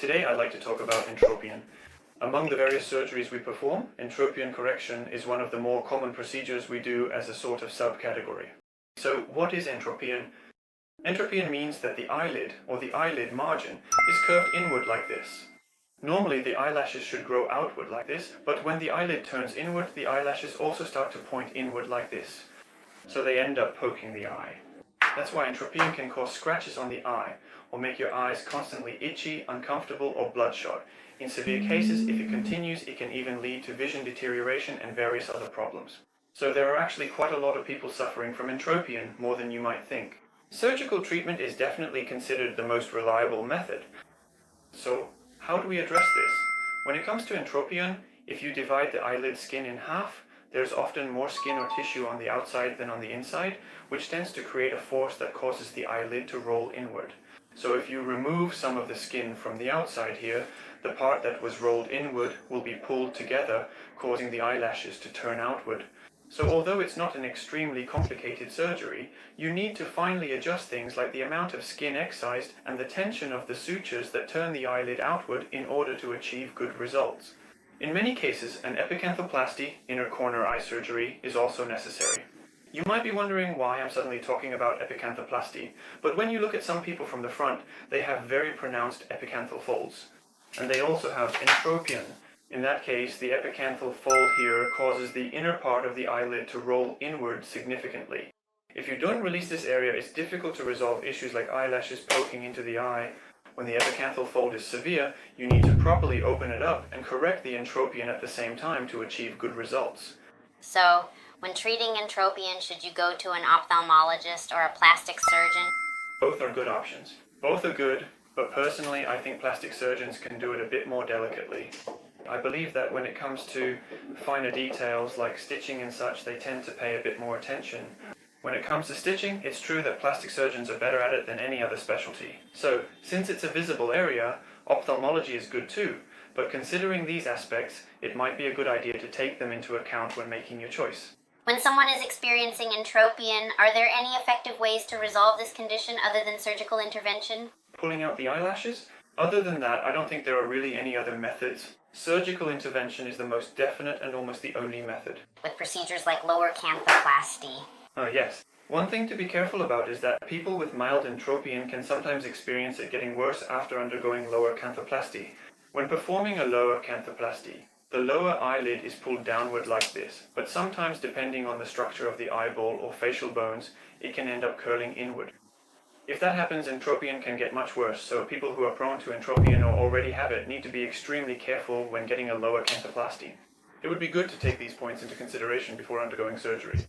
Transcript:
Today I'd like to talk about entropion. Among the various surgeries we perform, entropion correction is one of the more common procedures we do as a sort of subcategory. So what is entropion? Entropion means that the eyelid, or the eyelid margin, is curved inward like this. Normally the eyelashes should grow outward like this, but when the eyelid turns inward, the eyelashes also start to point inward like this. So they end up poking the eye. That's why entropion can cause scratches on the eye, or make your eyes constantly itchy, uncomfortable, or bloodshot. In severe cases, if it continues, it can even lead to vision deterioration and various other problems. So there are actually quite a lot of people suffering from entropion, more than you might think. Surgical treatment is definitely considered the most reliable method. So how do we address this? When it comes to entropion, if you divide the eyelid skin in half, there's often more skin or tissue on the outside than on the inside, which tends to create a force that causes the eyelid to roll inward. So if you remove some of the skin from the outside here, the part that was rolled inward will be pulled together, causing the eyelashes to turn outward. So although it's not an extremely complicated surgery, you need to finely adjust things like the amount of skin excised and the tension of the sutures that turn the eyelid outward in order to achieve good results. In many cases, an epicanthaloplasty, inner corner eye surgery, is also necessary. You might be wondering why I'm suddenly talking about epicanthaloplasty, but when you look at some people from the front, they have very pronounced epicanthal folds. And they also have entropion. In that case, the epicanthal fold here causes the inner part of the eyelid to roll inward significantly. If you don't release this area, it's difficult to resolve issues like eyelashes poking into the eye. When the epicanthal fold is severe, you need to properly open it up and correct the entropion at the same time to achieve good results. So, when treating entropion, should you go to an ophthalmologist or a plastic surgeon? Both are good options. Both are good, but personally I think plastic surgeons can do it a bit more delicately. I believe that when it comes to finer details like stitching and such, they tend to pay a bit more attention. When it comes to stitching, it's true that plastic surgeons are better at it than any other specialty. So, since it's a visible area, ophthalmology is good too, but considering these aspects, it might be a good idea to take them into account when making your choice. When someone is experiencing entropion, are there any effective ways to resolve this condition other than surgical intervention? Pulling out the eyelashes? Other than that, I don't think there are really any other methods. Surgical intervention is the most definite and almost the only method. With procedures like lower canthoplasty. Yes. One thing to be careful about is that people with mild entropion can sometimes experience it getting worse after undergoing lower canthoplasty. When performing a lower canthoplasty, the lower eyelid is pulled downward like this, but sometimes depending on the structure of the eyeball or facial bones, it can end up curling inward. If that happens, entropion can get much worse, so people who are prone to entropion or already have it need to be extremely careful when getting a lower canthoplasty. It would be good to take these points into consideration before undergoing surgery.